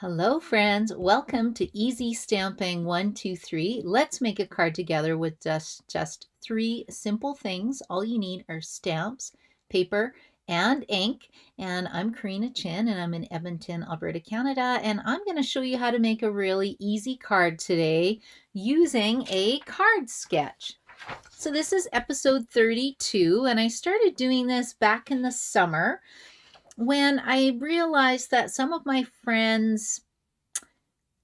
Hello friends, welcome to Easy Stamping 123. Let's make a card together with just three simple things. All you need are stamps, paper, and ink. And I'm Karina Chin and I'm in Edmonton, Alberta, Canada. And I'm going to show you how to make a really easy card today using a card sketch. So this is episode 32 and I started doing this back in the summer when I realized that some of my friends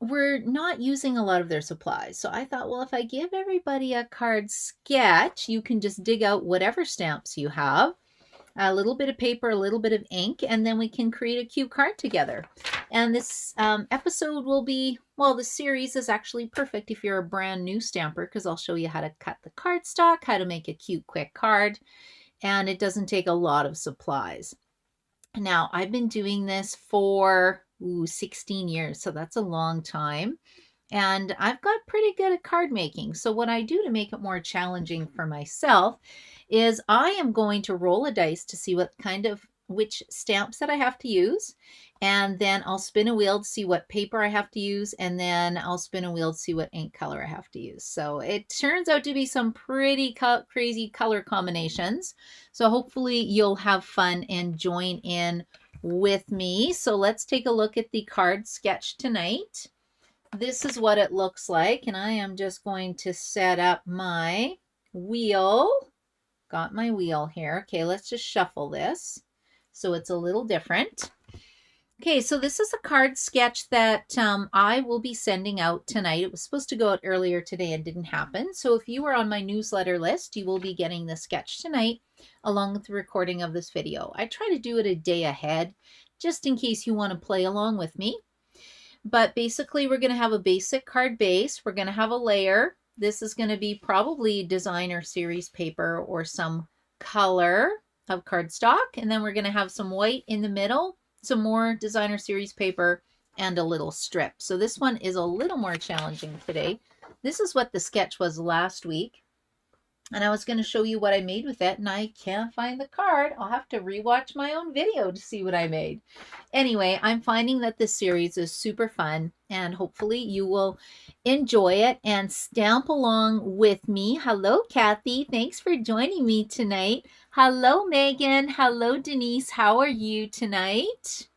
were not using a lot of their supplies. So I thought, well, if I give everybody a card sketch, you can just dig out whatever stamps you have, a little bit of paper, a little bit of ink, and then we can create a cute card together. And this episode will be, well, the series is actually perfect if you're a brand new stamper because I'll show you how to cut the cardstock, how to make a cute, quick card, and it doesn't take a lot of supplies. Now, I've been doing this for 16 years, so that's a long time. And I've got pretty good at card making. So what I do to make it more challenging for myself is I am going to roll a dice to see which stamps that I have to use. And then I'll spin a wheel to see what paper I have to use. And then I'll spin a wheel to see what ink color I have to use. So it turns out to be some pretty crazy color combinations. So hopefully you'll have fun and join in with me. So let's take a look at the card sketch tonight. This is what it looks like, and I am just going to set up my wheel. Got my wheel here. Okay, let's just shuffle this so it's a little different. Okay, so this is a card sketch that I will be sending out tonight. It was supposed to go out earlier today and didn't happen. So if you are on my newsletter list, you will be getting the sketch tonight along with the recording of this video. I try to do it a day ahead just in case you want to play along with me. But basically, we're going to have a basic card base. We're going to have a layer. This is going to be probably designer series paper or some color of cardstock. And then we're going to have some white in the middle, some more designer series paper, and a little strip. So this one is a little more challenging today. This is what the sketch was last week. And I was going to show you what I made with it, and I can't find the card. I'll have to rewatch my own video to see what I made. Anyway, I'm finding that this series is super fun, and hopefully you will enjoy it and stamp along with me. Hello, Kathy. Thanks for joining me tonight. Hello, Megan. Hello, Denise. How are you tonight?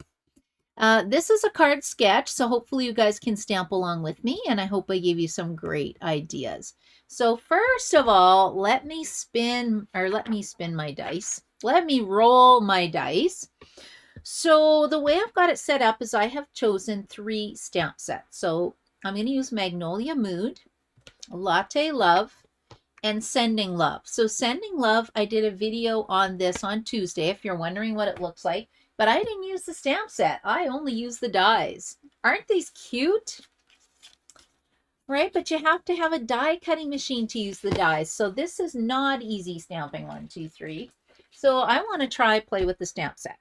This is a card sketch, so hopefully you guys can stamp along with me, and I hope I gave you some great ideas. So first of all, let me spin my dice. Let me roll my dice. So the way I've got it set up is I have chosen 3 stamp sets. So I'm going to use Magnolia Mood, Latte Love, and Sending Love. So Sending Love, I did a video on this on Tuesday, if you're wondering what it looks like. But I didn't use the stamp set. I only used the dies. Aren't these cute? Right, but you have to have a die cutting machine to use the dies. So this is not easy stamping 1, 2, 3. So I want to play with the stamp set.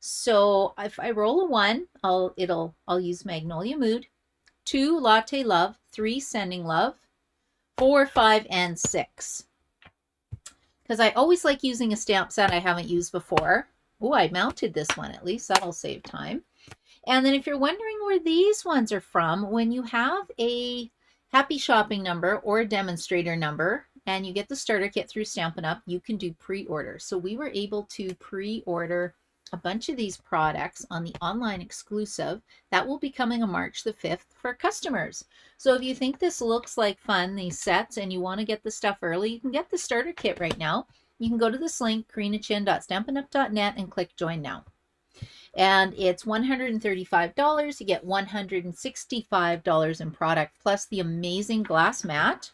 So if I roll a 1, I'll use Magnolia Mood, 2 Latte Love, 3 Sending Love, 4, 5, and 6. Because I always like using a stamp set I haven't used before. Oh, I mounted this one. At least that'll save time. And then if you're wondering where these ones are from, when you have a Happy Shopping number or a demonstrator number and you get the starter kit through Stampin' Up, you can do pre-order. So we were able to pre-order a bunch of these products on the online exclusive that will be coming on March the 5th for customers. So if you think this looks like fun, these sets, and you want to get the stuff early, you can get the starter kit right now. You can go to this link, karinachin.stampinup.net, and click Join Now. And it's $135. You get $165 in product, plus the amazing glass mat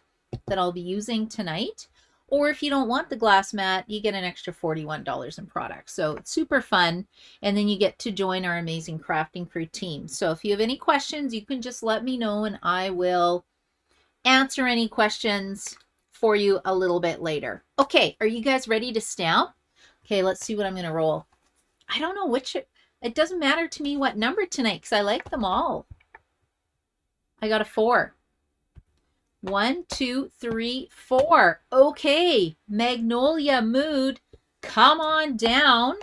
that I'll be using tonight. Or if you don't want the glass mat, you get an extra $41 in product. So it's super fun. And then you get to join our amazing crafting crew team. So if you have any questions, you can just let me know and I will answer any questions for you a little bit later. Okay, are you guys ready to stamp? Okay, let's see what I'm going to roll. I don't know which, it doesn't matter to me what number tonight because I like them all. I got a 4. 1, 2, 3, 4. Okay, Magnolia Mood, come on down.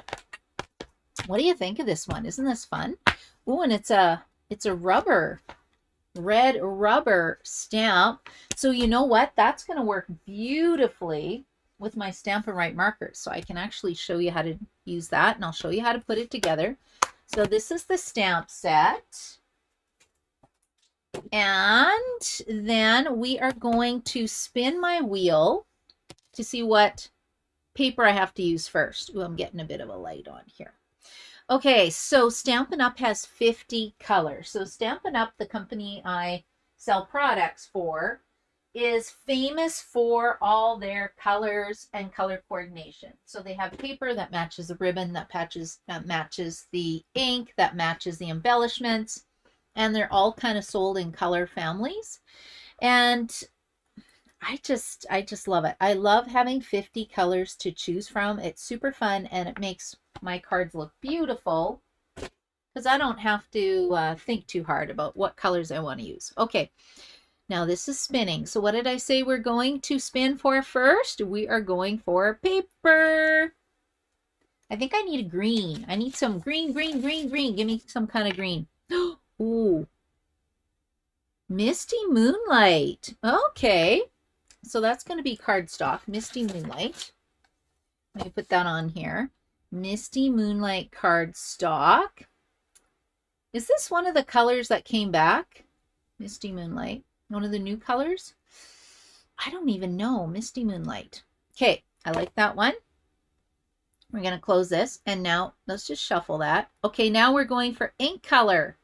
What do you think of this one? Isn't this fun? Oh, and it's a It's a rubber, red rubber stamp. So you know what? That's going to work beautifully with my Stampin' Write markers. So I can actually show you how to use that, and I'll show you how to put it together. So this is the stamp set. And then we are going to spin my wheel to see what paper I have to use first. Ooh, I'm getting a bit of a light on here. Okay, so Stampin' Up! Has 50 colors. So Stampin' Up!, the company I sell products for, is famous for all their colors and color coordination. So they have paper that matches the ribbon, that matches the ink, that matches the embellishments, and they're all kind of sold in color families. And I just love it. I love having 50 colors to choose from. It's super fun, and it makes my cards look beautiful because I don't have to think too hard about what colors I want to use. Okay, now this is spinning. So what did I say we're going to spin for first? We are going for paper. I think I need a green. I need some green. Give me some kind of green. Ooh. Misty Moonlight. Okay. So that's going to be cardstock. Misty Moonlight. Let me put that on here. Misty Moonlight cardstock. Is this one of the colors that came back? Misty Moonlight. One of the new colors? I don't even know. Misty Moonlight. Okay, I like that one. We're going to close this. And now let's just shuffle that. Okay, now we're going for ink color.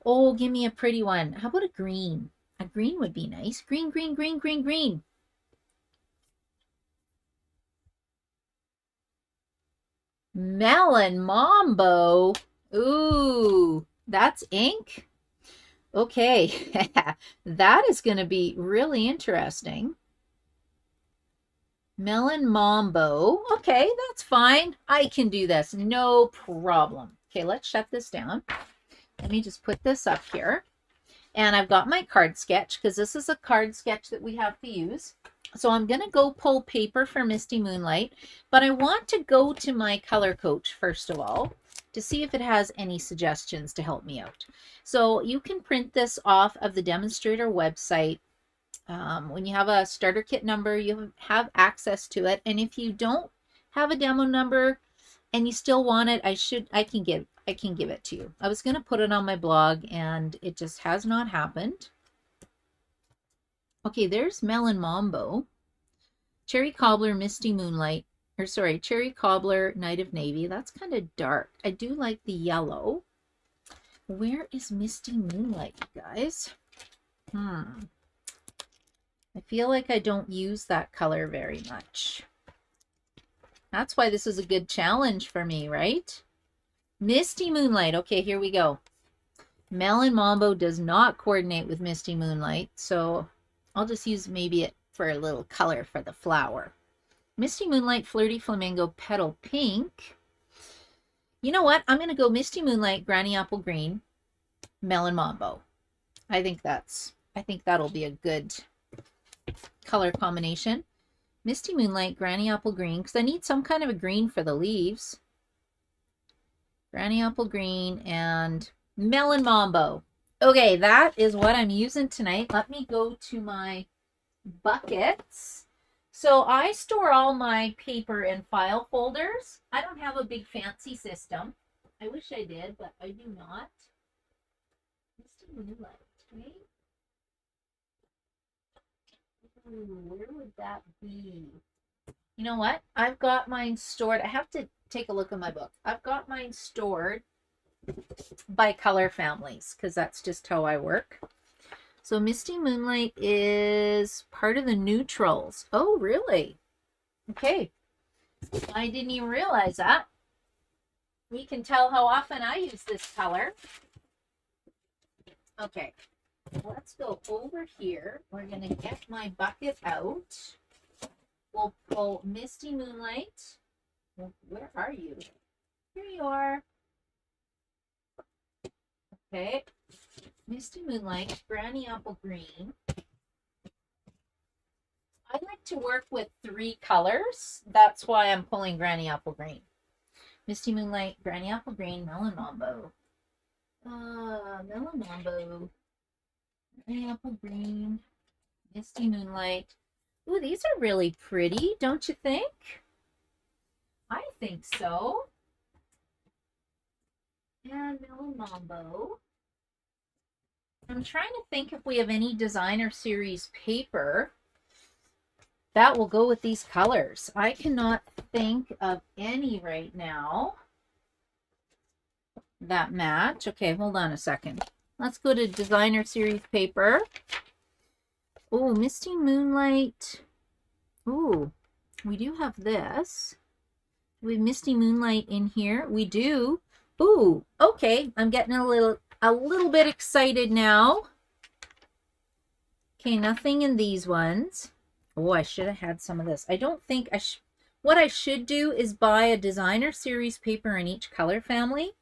Oh, give me a pretty one. How about a green? A green would be nice. Green. Melon Mambo. Ooh, that's ink. Okay, that is going to be really interesting. Melon Mambo. Okay, that's fine. I can do this. No problem. Okay, let's shut this down. Let me just put this up here. And I've got my card sketch because this is a card sketch that we have to use. So I'm going to go pull paper for Misty Moonlight, but I want to go to my color coach first of all to see if it has any suggestions to help me out. So you can print this off of the demonstrator website. When you have a starter kit number, you have access to it. And if you don't have a demo number and you still want it, I can give it to you. I was going to put it on my blog and it just has not happened. Okay, there's Melon Mambo. Cherry Cobbler, Misty Moonlight. Or sorry, Cherry Cobbler, Night of Navy. That's kind of dark. I do like the yellow. Where is Misty Moonlight, guys? I feel like I don't use that color very much. That's why this is a good challenge for me, right? Misty Moonlight. Okay, here we go. Melon Mambo does not coordinate with Misty Moonlight, so I'll just use maybe it for a little color for the flower. Misty Moonlight, Flirty Flamingo, Petal Pink. You know what? I'm going to go Misty Moonlight, Granny Apple Green, Melon Mambo. I think that'll be a good color combination. Misty Moonlight, Granny Apple Green, because I need some kind of a green for the leaves. Granny Apple Green and Melon Mambo. Okay, that is what I'm using tonight. Let me go to my buckets. So I store all my paper in file folders. I don't have a big fancy system. I wish I did, but I do not. Misty Moonlight, right? Ooh, where would that be? You know what? I've got mine stored. I have to take a look at my book. I've got mine stored by color families because that's just how I work. So Misty Moonlight is part of the neutrals. Oh, really? Okay. I didn't even realize that. You can tell how often I use this color. Okay. Let's go over here. We're going to get my bucket out. We'll pull Misty Moonlight. Where are you? Here you are. Okay. Misty Moonlight, Granny Apple Green. I like to work with 3 colors. That's why I'm pulling Granny Apple Green. Misty Moonlight, Granny Apple Green, Melon Mambo. Mellow Mambo, apple green, misty moonlight. Ooh, these are really pretty, don't you think? I think so. And Mellow Mambo. I'm trying to think if we have any designer series paper that will go with these colors. I cannot think of any right now that match. Okay, hold on a second. Let's go to designer series paper. Oh, Misty Moonlight. Ooh, we do have this. We have Misty Moonlight in here. We do. Ooh, okay. I'm getting a little bit excited now. Okay, nothing in these ones. Oh, I should have had some of this. I don't think I should. What I should do is buy a designer series paper in each color family,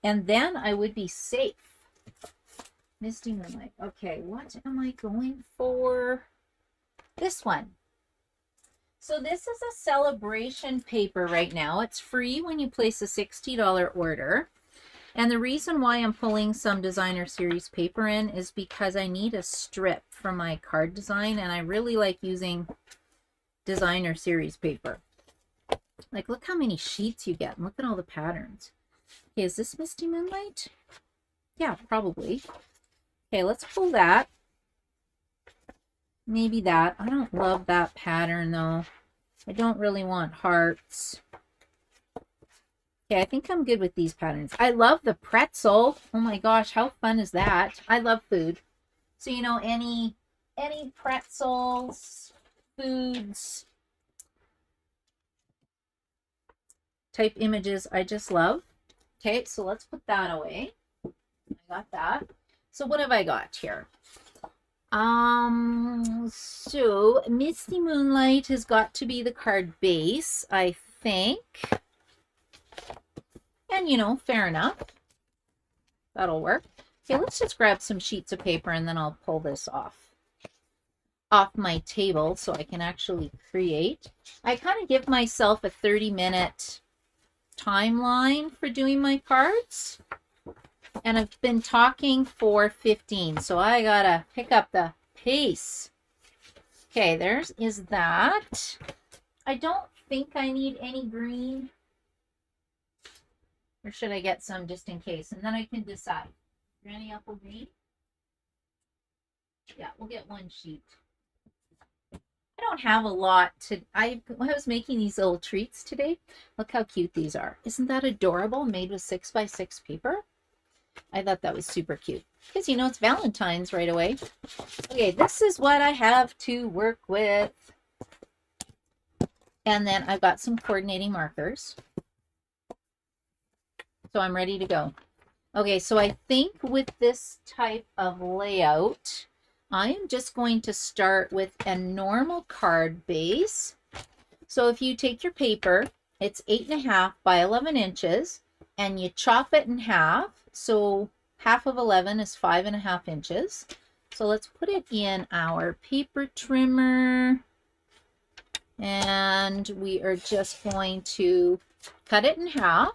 and then I would be safe. Misty Moonlight. Okay, what am I going for? This one. So this is a celebration paper right now. It's free when you place a $60 order. And the reason why I'm pulling some designer series paper in is because I need a strip for my card design, and I really like using designer series paper. Like, look how many sheets you get, and look at all the patterns. Okay, is this Misty Moonlight? Yeah, probably. Okay, let's pull that. Maybe that. I don't love that pattern though. I don't really want hearts. Okay, I think I'm good with these patterns. I love the pretzel. Oh my gosh, how fun is that? I love food. So, you know, any pretzels, foods, type images I just love. Okay, so let's put that away. I got that. So what have I got here? So Misty Moonlight has got to be the card base, I think. And, you know, fair enough. That'll work. Okay, let's just grab some sheets of paper and then I'll pull this off my table so I can actually create. I kind of give myself a 30-minute timeline for doing my cards. And I've been talking for 15, so I gotta pick up the pace. Okay, there's is that. I don't think I need any green. Or should I get some just in case? And then I can decide. Granny apple green? Yeah, we'll get one sheet. I don't have a lot to... I was making these little treats today. Look how cute these are. Isn't that adorable? Made with 6x6 paper. I thought that was super cute. Because, you know, it's Valentine's right away. Okay, this is what I have to work with. And then I've got some coordinating markers. So I'm ready to go. Okay, so I think with this type of layout, I am just going to start with a normal card base. So if you take your paper, it's 8.5 by 11 inches, and you chop it in half. So half of 11 is 5.5 inches. So let's put it in our paper trimmer. And we are just going to cut it in half.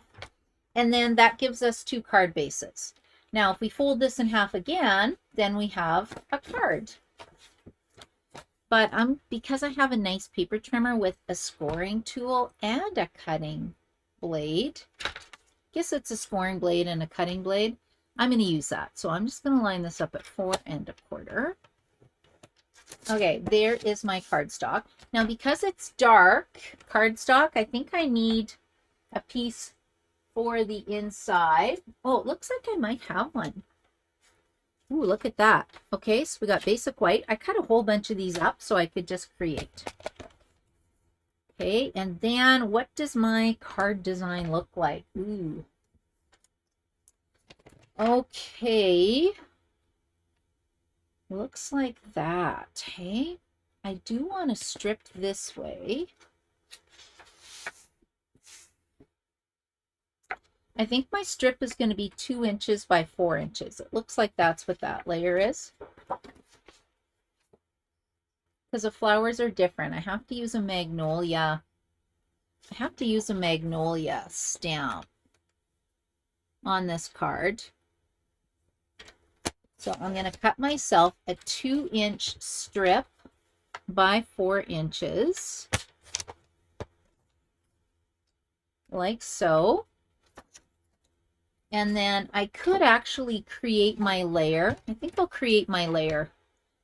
And then that gives us 2 card bases. Now, if we fold this in half again, then we have a card. But because I have a nice paper trimmer with a scoring tool and a cutting blade, I guess it's a scoring blade and a cutting blade, I'm going to use that. So I'm just going to line this up at 4 1/4. Okay, there is my cardstock. Now, because it's dark cardstock, I think I need a piece for the inside. Oh, it looks like I might have one. Ooh, look at that. Okay, so we got basic white. I cut a whole bunch of these up so I could just create. Okay, and then what does my card design look like? Ooh. Okay. Looks like that, hey? I do want to strip this way. I think my strip is going to be 2 inches by 4 inches. It looks like that's what that layer is. Because the flowers are different. I have to use a magnolia. I have to use a magnolia stamp on this card. So I'm going to cut myself a 2-inch strip by 4 inches, like so. And then I could actually create my layer. I think I'll create my layer.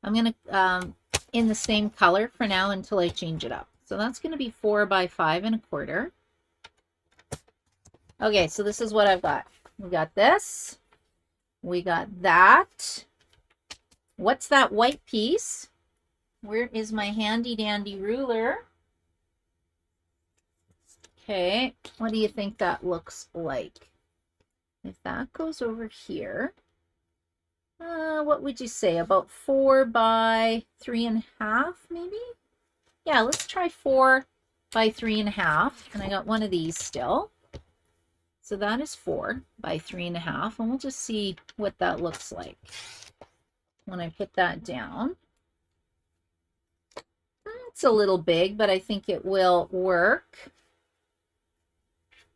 I'm going to, in the same color for now until I change it up. So that's going to be 4 by 5 1/4. Okay, so this is what I've got. We got this. We got that. What's that white piece? Where is my handy dandy ruler? Okay, what do you think that looks like? If that goes over here, what would you say? About 4 by 3.5, maybe? Yeah, let's try 4 by 3.5. And I got one of these still. So that is 4 by 3.5. And we'll just see what that looks like when I put that down. It's a little big, but I think it will work.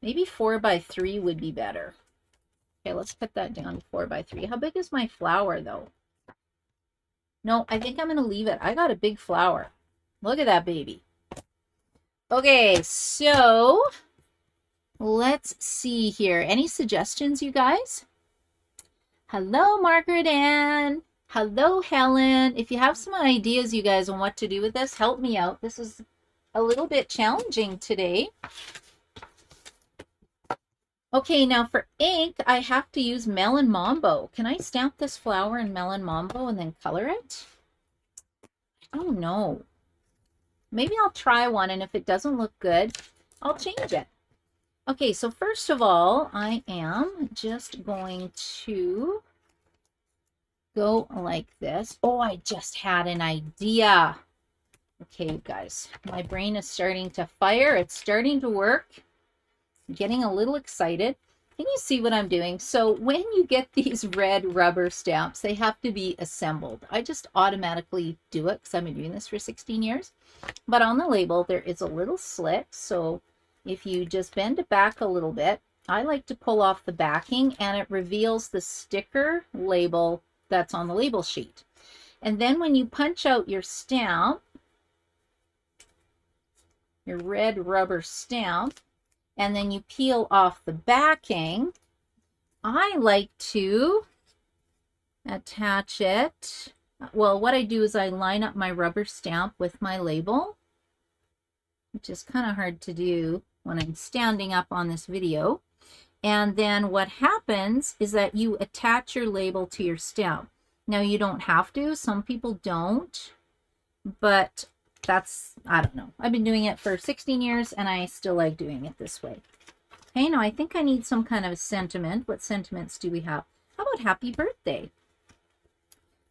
Maybe 4 by 3 would be better. Okay, let's put that down to 4 by 3. How big is my flower, though? No, I think I'm going to leave it. I got a big flower. Look at that baby. Okay, so let's see here. Any suggestions, you guys? Hello, Margaret Ann. Hello, Helen. If you have some ideas, you guys, on what to do with this, help me out. This is a little bit challenging today. Okay, now for ink, I have to use Melon Mambo. Can I stamp this flower in Melon Mambo and then color it? I don't know. Maybe I'll try one, and if it doesn't look good, I'll change it. Okay, so first of all, I am just going to go like this. Oh, I just had an idea. Okay, you guys, my brain is starting to fire. It's starting to work. Getting a little excited. Can you see what I'm doing? So when you get these red rubber stamps, they have to be assembled. I just automatically do it because I've been doing this for 16 years. But on the label, there is a little slit. So if you just bend it back a little bit, I like to pull off the backing, and it reveals the sticker label that's on the label sheet. And then when you punch out your stamp, your red rubber stamp, and then you peel off the backing, I like to attach it. Well, what I do is I line up my rubber stamp with my label, which is kind of hard to do when I'm standing up on this video. And then what happens is that you attach your label to your stamp. Now, you don't have to. Some people don't, but that's, I don't know. I've been doing it for 16 years and I still like doing it this way. Okay, now I think I need some kind of sentiment. What sentiments do we have? How about happy birthday?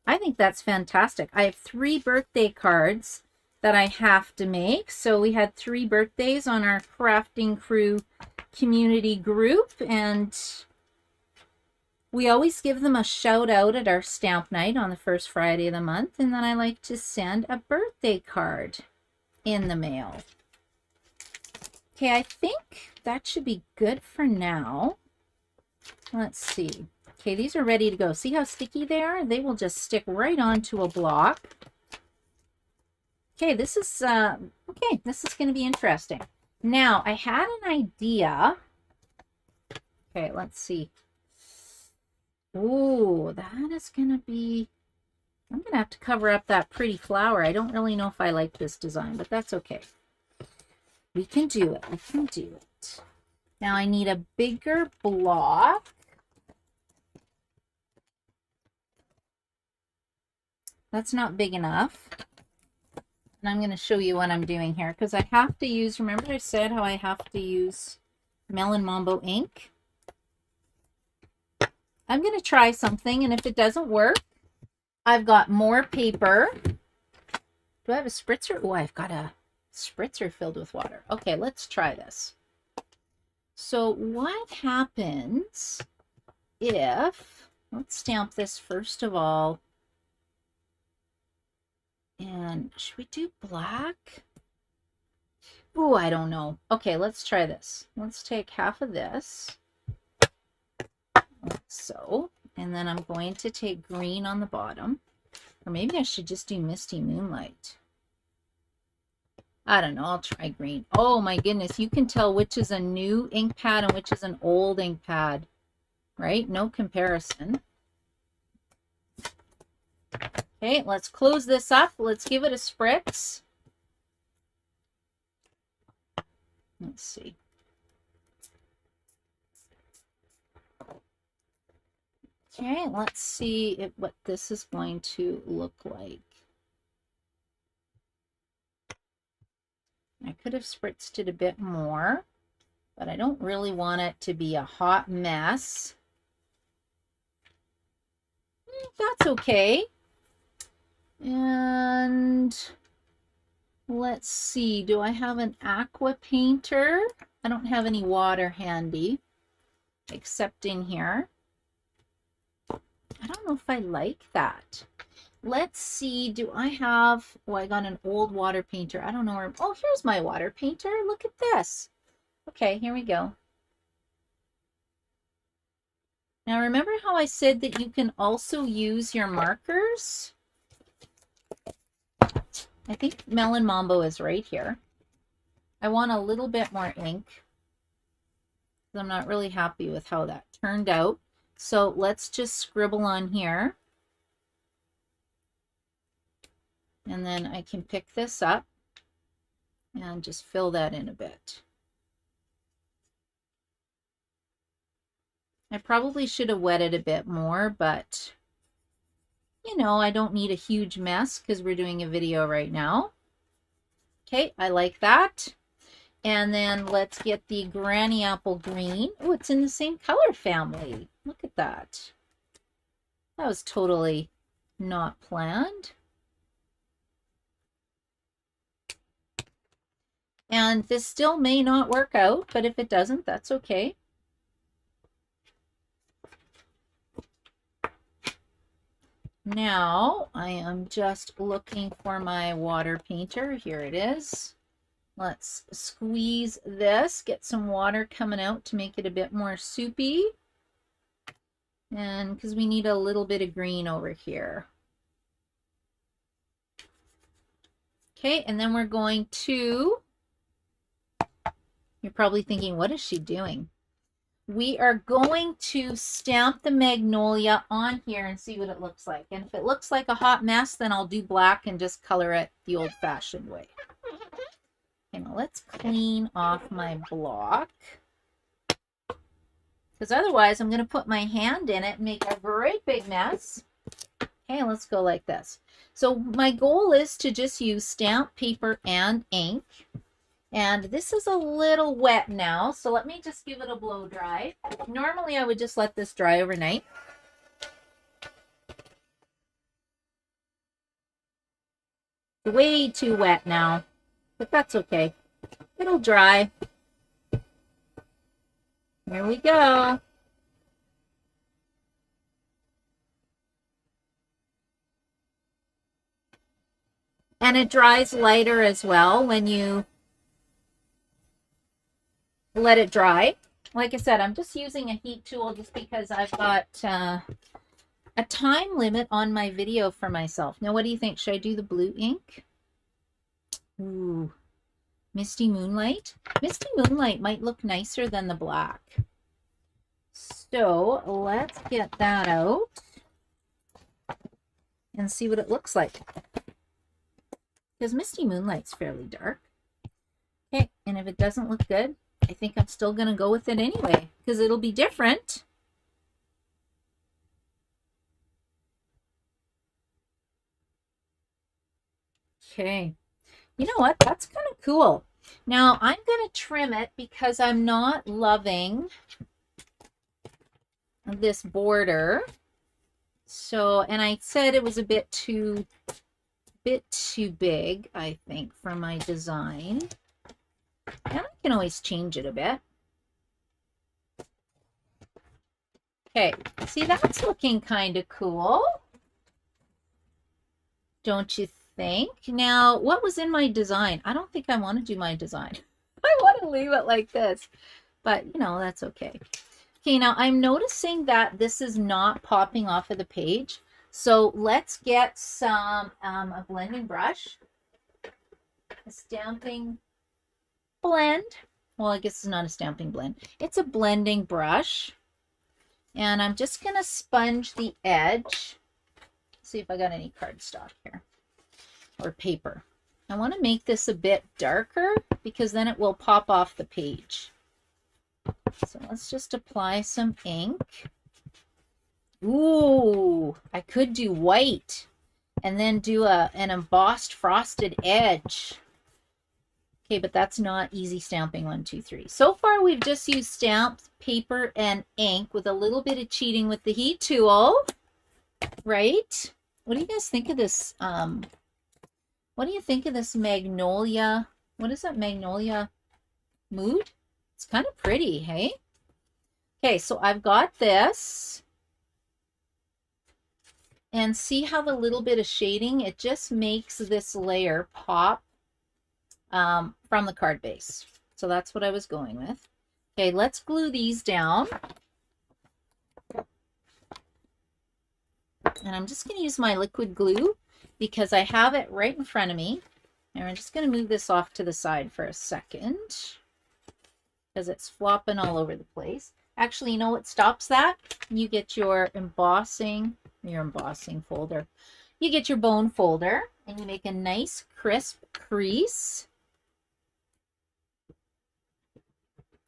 I think that's fantastic. I have 3 birthday cards that I have to make. So we had 3 birthdays on our crafting crew community group, and we always give them a shout out at our stamp night on the first Friday of the month, and then I like to send a birthday card in the mail. Okay, I think that should be good for now. Let's see. Okay, these are ready to go. See how sticky they are? They will just stick right onto a block. Okay, this is going to be interesting. Now, I had an idea. Okay, let's see. Ooh, that is going to be, I'm going to have to cover up that pretty flower. I don't really know if I like this design, but that's okay. We can do it. We can do it. Now, I need a bigger block. That's not big enough. And I'm going to show you what I'm doing here, because I have to use, remember I said how I have to use Melon Mambo ink? I'm going to try something, and if it doesn't work, I've got more paper. Do I have a spritzer? Oh, I've got a spritzer filled with water. Okay, let's try this. So what happens if, let's stamp this first of all. And should we do black? Oh, I don't know. Okay, let's try this. Let's take half of this, like so, And then I'm going to take green on the bottom. Or maybe I should just do Misty Moonlight. I don't know. I'll try green. Oh my goodness. You can tell which is a new ink pad and which is an old ink pad, right? No comparison. Okay, let's close this up. Let's give it a spritz. Let's see. Okay, let's see what this is going to look like. I could have spritzed it a bit more, but I don't really want it to be a hot mess. That's okay. And let's see, do I have an aqua painter? I don't have any water handy, except in here. I don't know if I like that. Let's see, do I have, oh, I got an old water painter. I don't know where, oh, here's my water painter. Look at this. Okay, here we go. Now remember how I said that you can also use your markers? I think Melon Mambo is right here. I want a little bit more ink. I'm not really happy with how that turned out. So let's just scribble on here. And then I can pick this up and just fill that in a bit. I probably should have wetted a bit more, but you know, I don't need a huge mess because we're doing a video right now. Okay, I like that. And then let's get the Granny Apple Green. Oh, it's in the same color family. Look at that. That was totally not planned. And this still may not work out, but if it doesn't, that's okay. Now I am just looking for my water painter. Here it is. Let's squeeze this, get some water coming out to make it a bit more soupy. And because we need a little bit of green over here. Okay, and then we're going to, you're probably thinking, what is she doing? We are going to stamp the magnolia on here and see what it looks like. And if it looks like a hot mess, then I'll do black and just color it the old-fashioned way. Okay, now let's clean off my block. Because otherwise, I'm going to put my hand in it and make a great big mess. Okay, let's go like this. So my goal is to just use stamp paper and ink. And this is a little wet now, so let me just give it a blow dry. Normally I would just let this dry overnight. Way too wet now, but that's okay. It'll dry. Here we go. And it dries lighter as well when you let it dry. Like I said, I'm just using a heat tool just because I've got a time limit on my video for myself. Now, what do you think? Should I do the blue ink? Ooh, Misty Moonlight. Misty Moonlight might look nicer than the black. So let's get that out and see what it looks like. Because Misty Moonlight's fairly dark. Okay, and if it doesn't look good, I think I'm still going to go with it anyway, because it'll be different. Okay. You know what? That's kind of cool. Now, I'm going to trim it because I'm not loving this border. So, and I said it was a bit too big, I think, for my design. And I can always change it a bit. Okay, see, that's looking kind of cool. Don't you think? Now, what was in my design? I don't think I want to do my design. I want to leave it like this. But, you know, that's okay. Okay, now I'm noticing that this is not popping off of the page. So let's get some a blending brush, a stamping blend. Well, I guess it's not a stamping blend. It's a blending brush. And I'm just going to sponge the edge. See if I got any cardstock here or paper. I want to make this a bit darker because then it will pop off the page. So let's just apply some ink. Ooh, I could do white and then do an embossed frosted edge. Okay, but that's not easy stamping 1, 2, 3. So far, we've just used stamps, paper, and ink with a little bit of cheating with the heat tool, right? What do you guys think of this? What do you think of this magnolia? What is that magnolia mood? It's kind of pretty, hey? Okay, so I've got this. And see how the little bit of shading, it just makes this layer pop from the card base. So that's what I was going with. Okay, let's glue these down. And I'm just going to use my liquid glue because I have it right in front of me. And I'm just going to move this off to the side for a second because it's flopping all over the place. Actually, you know what stops that? You get your embossing folder. You get your bone folder and you make a nice crisp crease.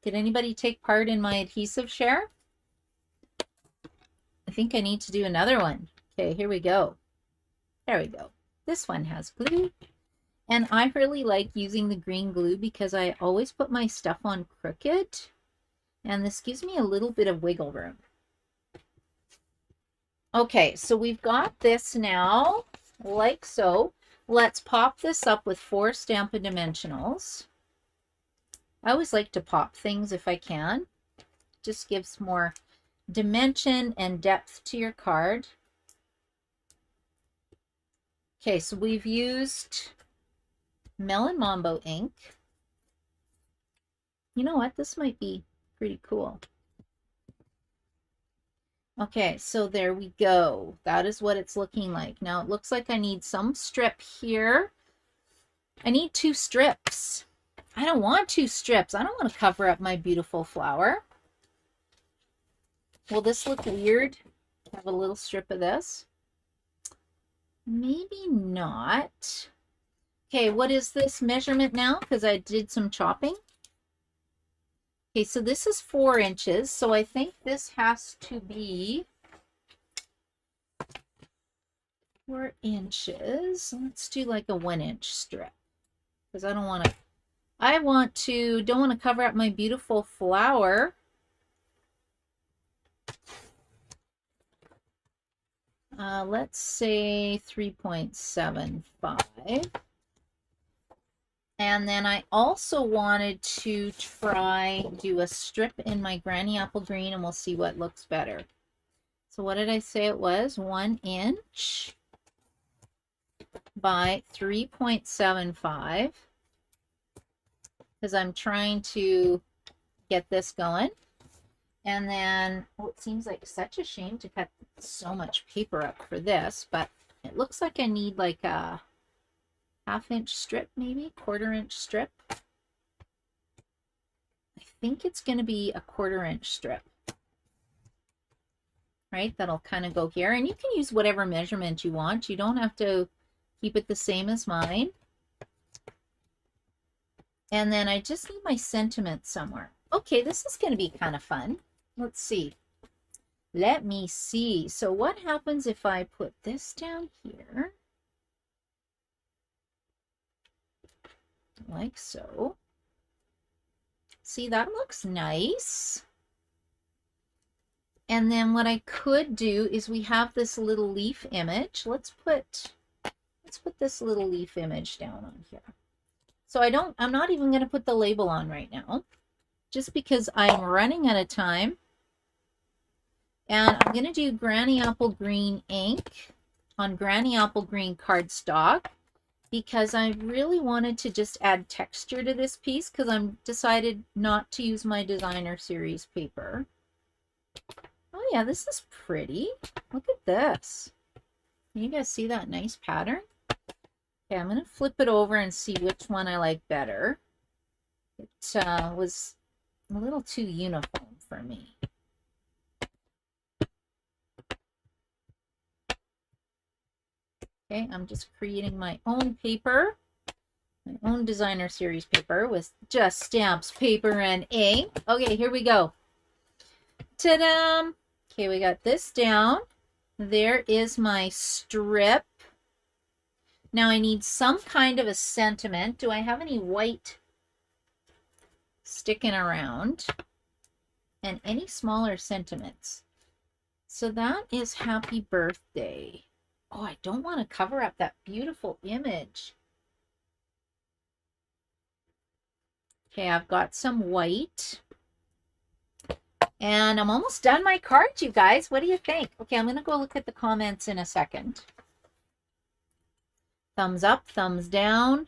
Did anybody take part in my adhesive share? I think I need to do another one. Okay, here we go. There we go. This one has glue. And I really like using the green glue because I always put my stuff on crooked. And this gives me a little bit of wiggle room. Okay, so we've got this now, like so. Let's pop this up with 4 Stampin' Dimensionals. I always like to pop things if I can. Just gives more dimension and depth to your card. Okay, so we've used Melon Mambo ink. You know what? This might be pretty cool. Okay, so there we go. That is what it's looking like. Now it looks like I need some strip here. I need 2 strips. I don't want 2 strips. I don't want to cover up my beautiful flower. Will this look weird? Have a little strip of this? Maybe not. Okay, what is this measurement now? Because I did some chopping. Okay, so this is 4 inches. So I think this has to be 4 inches. Let's do like a 1-inch strip. Because I don't want to don't want to cover up my beautiful flower. Let's say 3.75. And then I also wanted to do a strip in my Granny Apple Green, and we'll see what looks better. So what did I say it was? 1 inch by 3.75. Because I'm trying to get this going. And then, oh, it seems like such a shame to cut so much paper up for this, but it looks like I need like a 1/2-inch strip, maybe 1/4-inch strip. I think it's going to be a 1/4-inch strip. Right, that'll kind of go here. And you can use whatever measurement you want. You don't have to keep it the same as mine. And then I just need my sentiment somewhere. Okay, this is going to be kind of fun. Let's see. Let me see. So what happens if I put this down here? Like so. See, that looks nice. And then what I could do is we have this little leaf image. Let's put this little leaf image down on here. So I'm not even going to put the label on right now, just because I'm running out of time. And I'm going to do Granny Apple Green ink on Granny Apple Green cardstock because I really wanted to just add texture to this piece because I'm decided not to use my designer series paper. Oh yeah, this is pretty. Look at this. Can you guys see that nice pattern? Okay, I'm going to flip it over and see which one I like better. It was a little too uniform for me. Okay, I'm just creating my own paper, my own designer series paper with just stamps, paper, and ink. Okay, here we go. Ta-da! Okay, we got this down. There is my strip. Now I need some kind of a sentiment. Do I have any white sticking around? And any smaller sentiments? So that is happy birthday. Oh, I don't want to cover up that beautiful image. Okay, I've got some white. And I'm almost done my card, you guys. What do you think? Okay, I'm going to go look at the comments in a second. Thumbs up, thumbs down.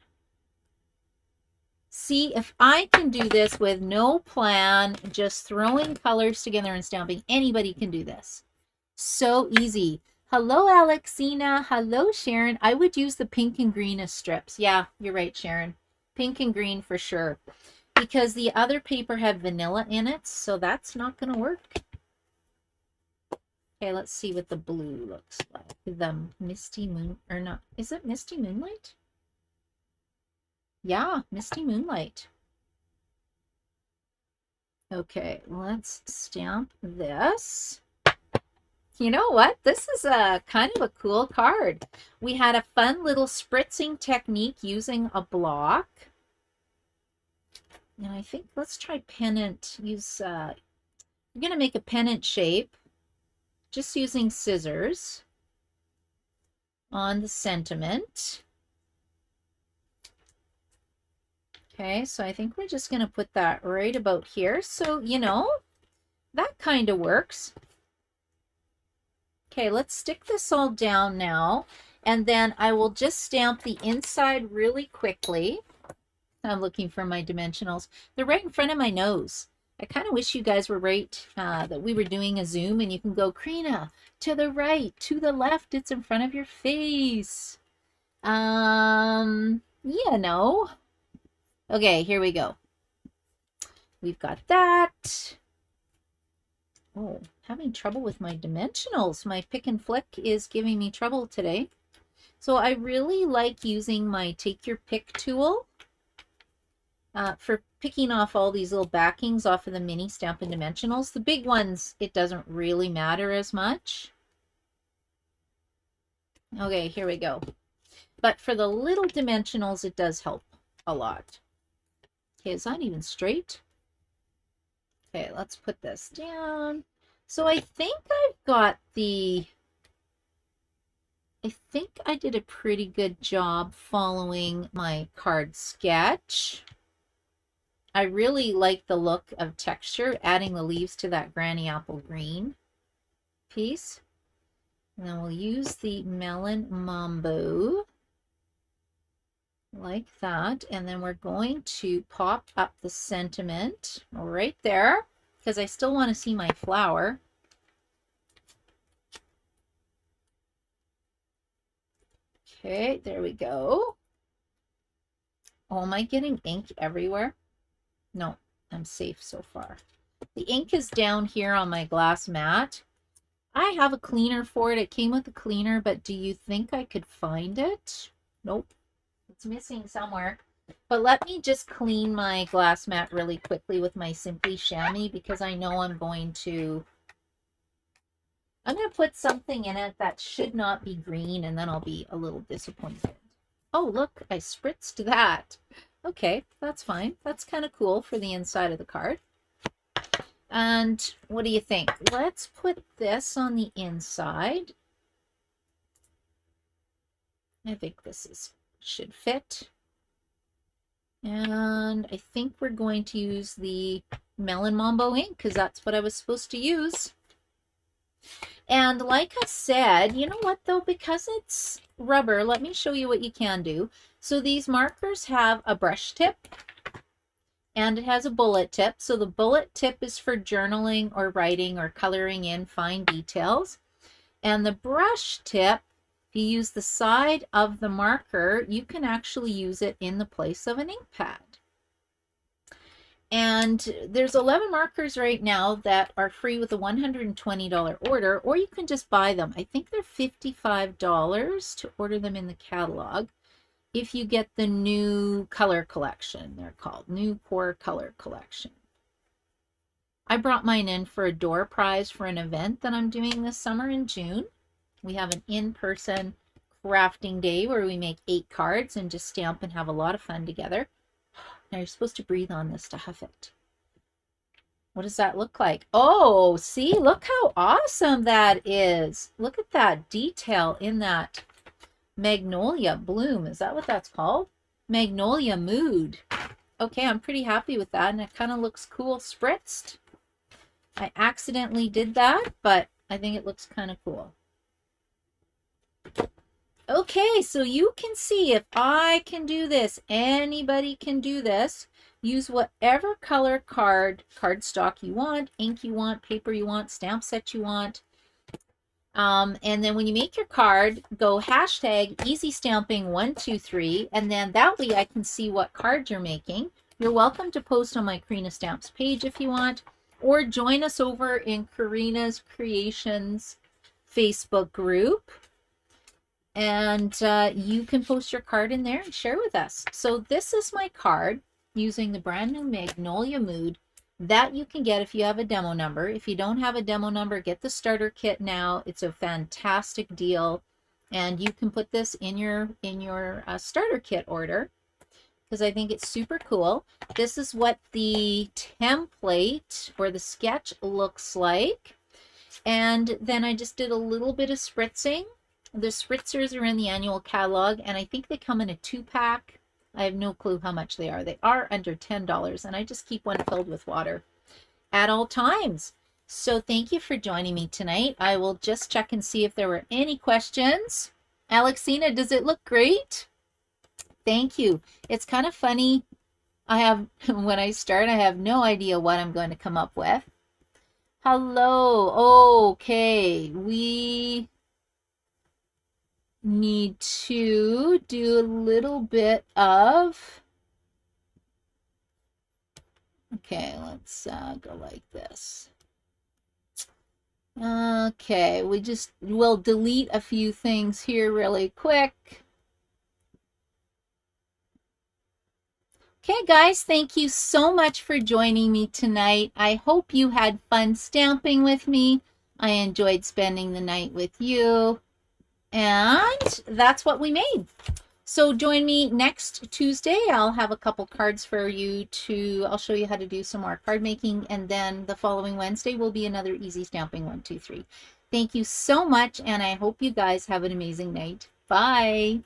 See, if I can do this with no plan, just throwing colors together and stamping, anybody can do this. So easy. Hello, Alexina. Hello, Sharon. I would use the pink and green as strips. Yeah, you're right, Sharon. Pink and green for sure. Because the other paper had vanilla in it, so that's not going to work. Okay, let's see what the blue looks like. The Misty Moon, or not. Is it Misty Moonlight? Yeah, Misty Moonlight. Okay, let's stamp this. You know what? This is a kind of a cool card. We had a fun little spritzing technique using a block. And I think let's try pennant. Use we're going to make a pennant shape just using scissors on the sentiment. Okay, so I think we're just going to put that right about here. So, you know, that kind of works. Okay, let's stick this all down now, and then I will just stamp the inside really quickly. I'm looking for my dimensionals. They're right in front of my nose. I kind of wish you guys were right, that we were doing a Zoom, and you can go, Karina, to the right, to the left, it's in front of your face. You know. Okay, here we go. We've got that. Oh, having trouble with my dimensionals. My pick and flick is giving me trouble today. So I really like using my take your pick tool for picking off all these little backings off of the mini Stampin' Dimensionals. The big ones, it doesn't really matter as much. Okay, here we go. But for the little dimensionals, it does help a lot. Okay, is that even straight? Okay, let's put this down. So I think I've got the... I think I did a pretty good job following my card sketch. I really like the look of texture, adding the leaves to that Granny Apple Green piece. And then we'll use the Melon Mambo like that. And then we're going to pop up the sentiment right there because I still want to see my flower. Okay, there we go. Oh, am I getting ink everywhere? No, I'm safe so far. The ink is down here on my glass mat. I have a cleaner for it. It came with a cleaner, but do you think I could find it? Nope. It's missing somewhere. But let me just clean my glass mat really quickly with my Simply Chamois because I know I'm going to put something in it that should not be green, and then I'll be a little disappointed. Oh, look, I spritzed that. Okay, that's fine. That's kind of cool for the inside of the card. And what do you think? Let's put this on the inside. I think this should fit. And I think we're going to use the Melon Mambo ink because that's what I was supposed to use. And like I said, you know what though, because it's rubber, let me show you what you can do. So these markers have a brush tip, and it has a bullet tip. So the bullet tip is for journaling or writing or coloring in fine details. And the brush tip, if you use the side of the marker, you can actually use it in the place of an ink pad. And there's 11 markers right now that are free with a $120 order, or you can just buy them. I think they're $55 to order them in the catalog if you get the new color collection. They're called New Core Color Collection. I brought mine in for a door prize for an event that I'm doing this summer in June. We have an in-person crafting day where we make 8 cards and just stamp and have a lot of fun together. Now you're supposed to breathe on this to huff it. What does that look like? Oh, see, look how awesome that is. Look at that detail in that magnolia bloom. Is that what that's called? Magnolia mood. Okay, I'm pretty happy with that, and it kind of looks cool spritzed. I accidentally did that, but I think it looks kind of cool. Okay, so you can see if I can do this, anybody can do this. Use whatever color cardstock you want, ink you want, paper you want, stamp set you want. And then when you make your card, go hashtag EasyStamping123, and then that way I can see what card you're making. You're welcome to post on my Karina Stamps page if you want, or join us over in Karina's Creations Facebook group. And you can post your card in there and share with us. So this is my card using the brand new Magnolia Mood that you can get if you have a demo number. If you don't have a demo number, get the starter kit now. It's a fantastic deal, and you can put this in your starter kit order because I think it's super cool. This is what the template or the sketch looks like, and then I just did a little bit of spritzing. The spritzers are in the annual catalog, and I think they come in a 2-pack. I have no clue how much they are. They are under $10, and I just keep one filled with water at all times. So thank you for joining me tonight. I will just check and see if there were any questions. Alexina, does it look great? Thank you. It's kind of funny. When I start, I have no idea what I'm going to come up with. Hello. Okay. We need to do a little bit of, okay, let's go like this. Okay, we'll delete a few things here really quick. Okay, guys, thank you so much for joining me tonight. I hope you had fun stamping with me. I enjoyed spending the night with you. And that's what we made. So join me next Tuesday. I'll have a couple cards for you I'll show you how to do some more card making. And then the following Wednesday will be another Easy Stamping 1, 2, 3. Thank you so much. And I hope you guys have an amazing night. Bye.